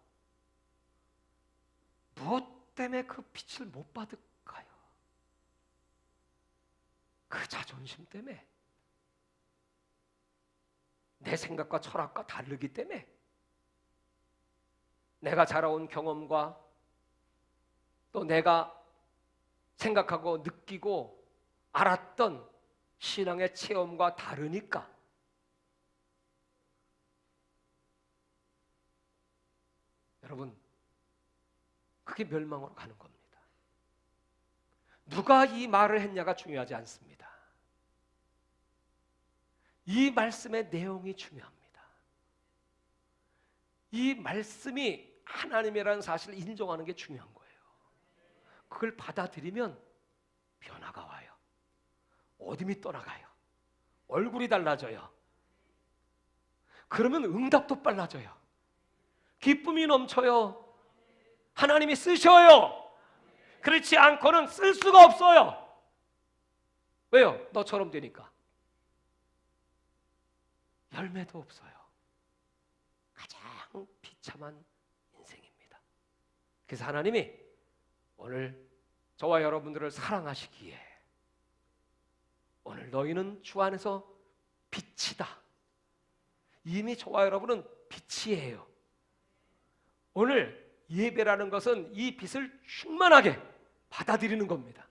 무엇 때문에 그 빛을 못 받을까요? 그 자존심 때문에, 내 생각과 철학과 다르기 때문에, 내가 자라온 경험과 또 내가 생각하고 느끼고 알았던 신앙의 체험과 다르니까. 여러분, 그게 멸망으로 가는 겁니다. 누가 이 말을 했냐가 중요하지 않습니다. 이 말씀의 내용이 중요합니다. 이 말씀이 하나님이라는 사실을 인정하는 게 중요한 거예요. 그걸 받아들이면 변화가 와요. 어둠이 떠나가요. 얼굴이 달라져요. 그러면 응답도 빨라져요. 기쁨이 넘쳐요. 하나님이 쓰셔요. 그렇지 않고는 쓸 수가 없어요. 왜요? 너처럼 되니까. 열매도 없어요. 가장 비참한 인생입니다. 그래서 하나님이 오늘 저와 여러분들을 사랑하시기에 오늘 너희는 주 안에서 빛이다. 이미 저와 여러분은 빛이에요. 오늘 예배라는 것은 이 빛을 충만하게 받아들이는 겁니다.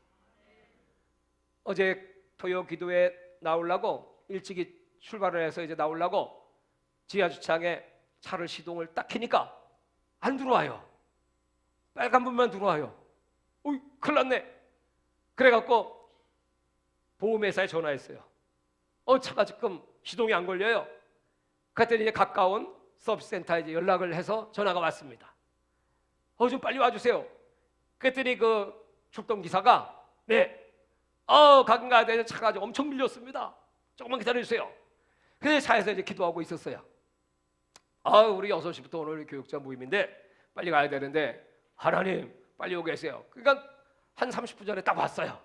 어제 토요 기도에 나오려고 일찍이 출발을 해서 이제 나오려고 지하 주차장에 차를 시동을 딱 켜니까 안 들어와요. 빨간 불만 들어와요. 어이, 큰일 났네. 그래갖고 보험회사에 전화했어요. 차가 지금 시동이 안 걸려요. 그랬더니 이제 가까운 서비스 센터에 이제 연락을 해서 전화가 왔습니다. 좀 빨리 와주세요. 그랬더니 그 출동 기사가 네, 가긴 가야 되는데 차가 엄청 밀렸습니다. 조금만 기다려주세요. 그래서 차에서 이제 기도하고 있었어요. 우리 6시부터 오늘 교육자 모임인데 빨리 가야 되는데 하나님 빨리 오게 하세요. 그러니까 한 30분 전에 딱 왔어요.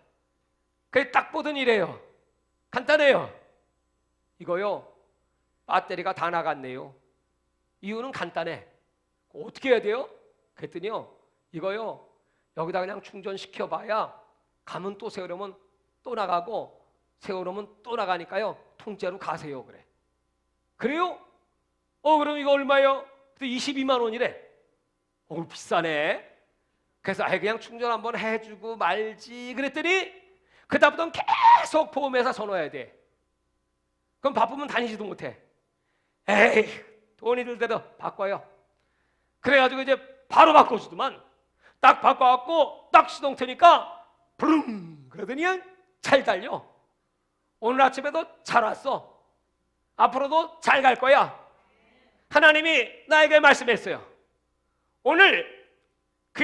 그게 딱 보던 이래요. 간단해요. 이거요, 배터리가 다 나갔네요. 이유는 간단해. 어떻게 해야 돼요? 그랬더니요, 이거요, 여기다 그냥 충전시켜 봐야 가면 또 세우려면 또 나가고 세우려면 또 나가니까요, 통째로 가세요. 그래. 그래요? 그럼 이거 얼마예요? 22만 원이래. 비싸네. 그래서 그냥 충전 한번 해주고 말지 그랬더니 그다음부터는 계속 보험회사 전화해야 돼. 그럼 바쁘면 다니지도 못해. 에이, 돈이 들대도 바꿔요. 그래가지고 이제 바로 바꿔주더만. 딱 바꿔갖고 딱 시동 트니까 부릉 그러더니 그냥 잘 달려. 오늘 아침에도 잘 왔어. 앞으로도 잘 갈 거야. 하나님이 나에게 말씀했어요. 오늘 그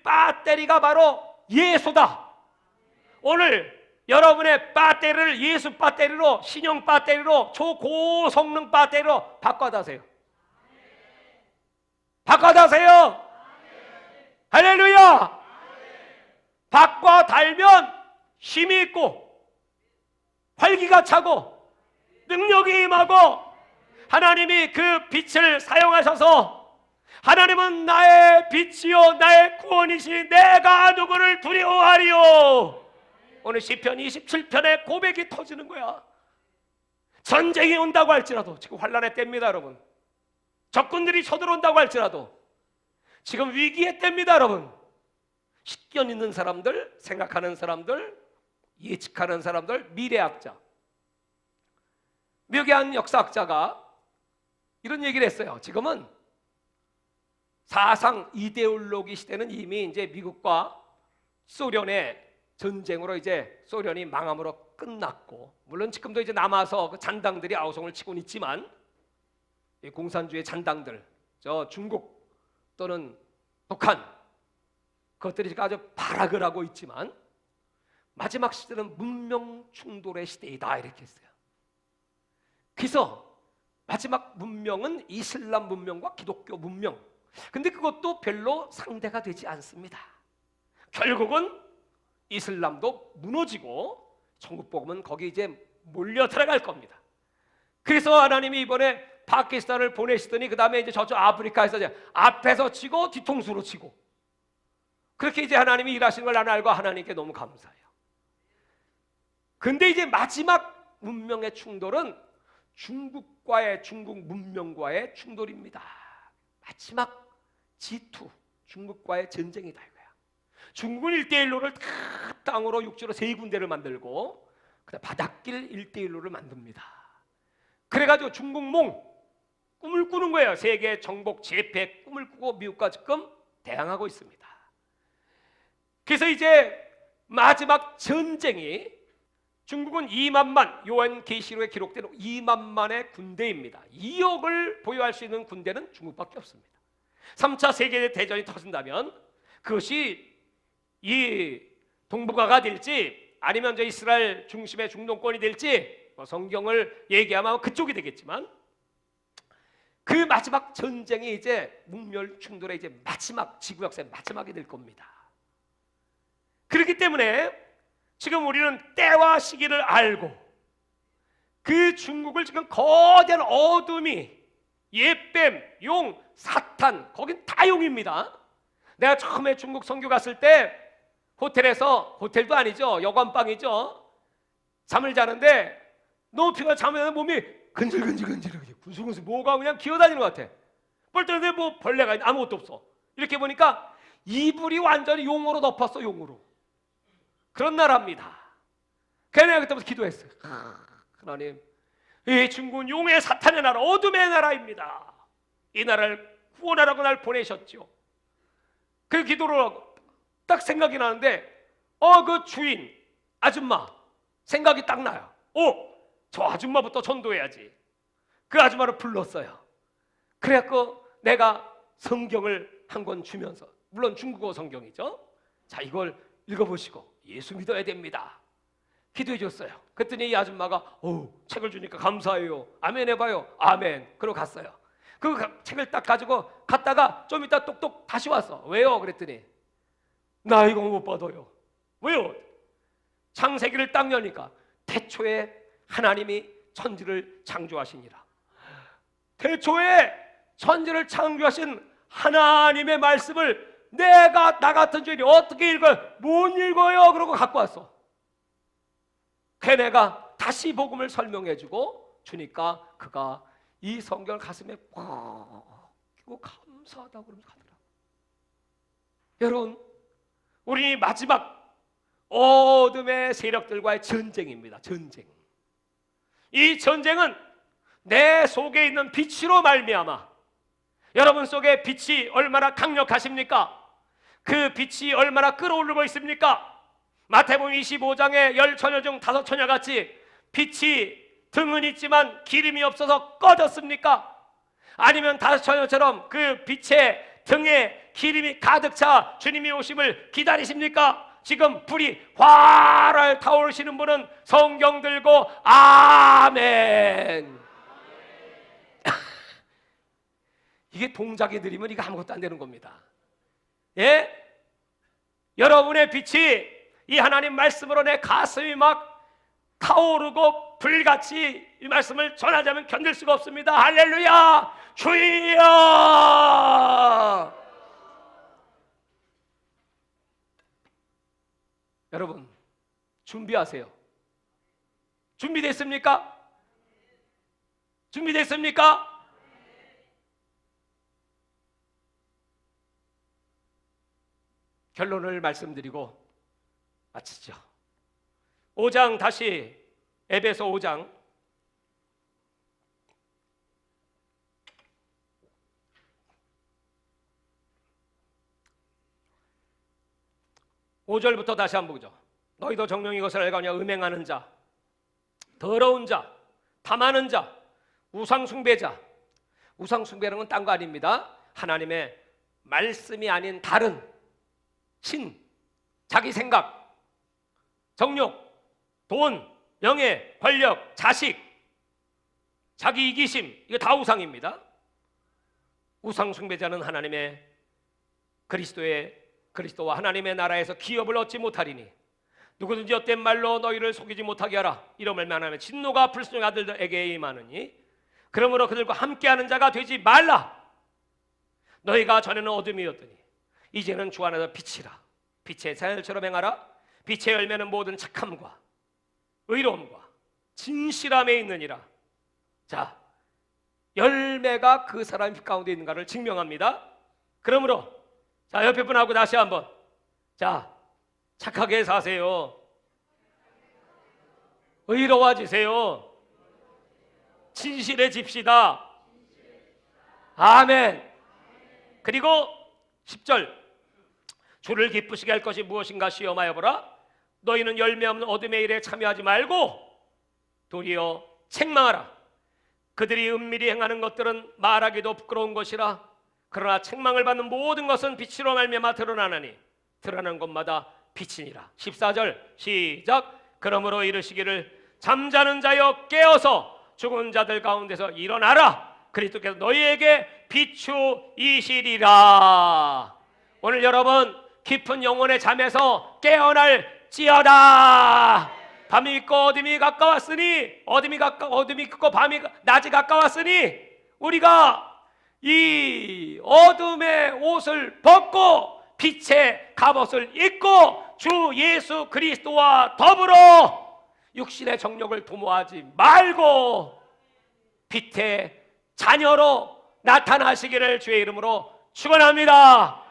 배터리가 바로 예수다. 오늘 여러분의 배터리를 예수 배터리로, 신형 배터리로, 초고성능 배터리로 바꿔다세요. 바꿔다세요. 할렐루야. 바꿔 달면 힘이 있고 활기가 차고 능력이 임하고 하나님이 그 빛을 사용하셔서 하나님은 나의 빛이요 나의 구원이시 내가 누구를 두려워하리요. 오늘 시편 27편의 고백이 터지는 거야. 전쟁이 온다고 할지라도, 지금 환란의 때입니다 여러분. 적군들이 쳐들어온다고 할지라도 지금 위기의 때입니다 여러분. 식견 있는 사람들, 생각하는 사람들, 예측하는 사람들, 미래학자, 미국의 한 역사학자가 이런 얘기를 했어요. 지금은 사상 이데올로기 시대는 이미 이제 미국과 소련의 전쟁으로 이제 소련이 망함으로 끝났고, 물론 지금도 이제 남아서 그 잔당들이 아우성을 치고는 있지만 이 공산주의 잔당들, 저 중국 또는 북한, 그것들이 지금 아주 발악을 하고 있지만 마지막 시대는 문명 충돌의 시대이다 이렇게 했어요. 그래서 마지막 문명은 이슬람 문명과 기독교 문명. 근데 그것도 별로 상대가 되지 않습니다. 결국은 이슬람도 무너지고 천국 복음은 거기 이제 몰려 들어갈 겁니다. 그래서 하나님이 이번에 파키스탄을 보내시더니 그 다음에 이제 저쪽 아프리카에서 이제 앞에서 치고 뒤통수로 치고 그렇게 이제 하나님이 일하시는 걸 나는 알고 하나님께 너무 감사해요. 근데 이제 마지막 문명의 충돌은 중국과의, 중국 문명과의 충돌입니다. 마지막 G2, 중국과의 전쟁이다 이거야. 중국은 1대1로를 다 땅으로 육지로 3군데를 만들고 그다음 바닷길 1대1로를 만듭니다. 그래가지고 중국몽 꿈을 꾸는 거예요. 세계 정복 재패 꿈을 꾸고 미국과 지금 대항하고 있습니다. 그래서 이제 마지막 전쟁이, 중국은 2만만, 요한계시록에 기록된 2만만의 군대입니다. 2억을 보유할 수 있는 군대는 중국밖에 없습니다. 3차 세계대전이 터진다면 그것이 이 동북아가 될지 아니면 저 이스라엘 중심의 중동권이 될지 성경을 얘기하면 그쪽이 되겠지만, 그 마지막 전쟁이 이제 문명 충돌의 이제 마지막, 지구 역사의 마지막이 될 겁니다. 그렇기 때문에 지금 우리는 때와 시기를 알고 그 중국을 지금 거대한 어둠이, 예뱀, 용, 사탄, 거긴 다 용입니다. 내가 처음에 중국 선교 갔을 때 호텔에서, 호텔도 아니죠, 여관방이죠, 잠을 자는데 너무 피가 잠에는 몸이 근질근질근질하게 군슬군슬 뭐가 그냥 기어다니는 것 같아. 뻘떡인데 뭐 벌레가 아무것도 없어. 이렇게 보니까 이불이 완전히 용으로 덮었어. 용으로. 그런 나라입니다. 그래서 내가 그때부터 기도했어요. 하나님, 이 중국은 용의 사탄의 나라, 어둠의 나라입니다. 이 나라를 구원하라고 날 보내셨죠. 그 기도를 딱 생각이 나는데 그 주인 아줌마 생각이 딱 나요. 저 아줌마부터 전도해야지. 그 아줌마를 불렀어요. 그래갖고 내가 성경을 한 권 주면서, 물론 중국어 성경이죠. 자, 이걸 읽어보시고 예수 믿어야 됩니다. 기도해 줬어요. 그랬더니 이 아줌마가 책을 주니까 감사해요. 아멘 해봐요. 아멘. 그러고 갔어요. 그 책을 딱 가지고 갔다가 좀 이따 똑똑 다시 왔어. 왜요? 그랬더니 나 이거 못 받아요. 왜요? 창세기를 딱 여니까 태초에 하나님이 천지를 창조하시니라. 태초에 천지를 창조하신 하나님의 말씀을 내가 나 같은 죄인이 어떻게 읽어요? 못 읽어요. 그러고 갖고 왔어. 걔네가 다시 복음을 설명해주고 주니까 그가 이 성경을 가슴에 꽉 끼고 감사하다고 그러면서 가더라고요. 여러분, 우리 마지막 어둠의 세력들과의 전쟁입니다. 전쟁. 이 전쟁은 내 속에 있는 빛으로 말미암아. 여러분 속에 빛이 얼마나 강력하십니까? 그 빛이 얼마나 끌어오르고 있습니까? 마태복음 25장에 10처녀 중 5처녀 같이 빛이 등은 있지만 기름이 없어서 꺼졌습니까? 아니면 5처녀처럼 그 빛의 등에 기름이 가득 차 주님이 오심을 기다리십니까? 지금 불이 활활 타오르시는 분은 성경 들고 아멘. 이게 동작이 느리면 이거 아무것도 안 되는 겁니다. 예? 여러분의 빛이 이 하나님 말씀으로 내 가슴이 막 타오르고 불같이 이 말씀을 전하자면 견딜 수가 없습니다. 할렐루야! 주여! 여러분, 준비하세요. 준비됐습니까? 준비됐습니까? 결론을 말씀드리고 마치죠. 5장 다시 에베소 5장 5절부터 다시 한번 보죠. 너희도 정령이 이것을 알거냐. 음행하는 자, 더러운 자, 탐하는 자, 우상 숭배자. 우상 숭배는 건 딴 거 아닙니다. 하나님의 말씀이 아닌 다른 신, 자기 생각, 정욕, 돈, 명예, 권력, 자식, 자기 이기심, 이거 다 우상입니다. 우상 숭배자는 하나님의 그리스도와 하나님의 나라에서 기업을 얻지 못하리니 누구든지 헛된 말로 너희를 속이지 못하게 하라. 이러면 하나님의 진노가 불순종의 아들들에게 임하느니 그러므로 그들과 함께하는 자가 되지 말라. 너희가 전에는 어둠이었더니 이제는 주 안에서 빛이라. 빛의 자녀처럼 행하라. 빛의 열매는 모든 착함과 의로움과 진실함에 있느니라. 자, 열매가 그 사람의 빛 가운데 있는가를 증명합니다. 그러므로 자, 옆에 분하고 다시 한번 자, 착하게 사세요. 의로워지세요. 진실해집시다. 아멘. 그리고 10절 주를 기쁘시게 할 것이 무엇인가 시험하여 보라. 너희는 열매 없는 어둠의 일에 참여하지 말고 도리어 책망하라. 그들이 은밀히 행하는 것들은 말하기도 부끄러운 것이라. 그러나 책망을 받는 모든 것은 빛으로 말미암아 드러나나니 드러나는 것마다 빛이니라. 14절 시작. 그러므로 이르시기를 잠자는 자여 깨어서 죽은 자들 가운데서 일어나라. 그리스도께서 너희에게 비추이시리라. 오늘 여러분 깊은 영혼의 잠에서 깨어날지어다. 밤이 있고 어둠이 가까웠으니 어둠이 있고 낮이 가까웠으니 우리가 이 어둠의 옷을 벗고 빛의 갑옷을 입고 주 예수 그리스도와 더불어 육신의 정욕을 도모하지 말고 빛의 자녀로 나타나시기를 주의 이름으로 축원합니다.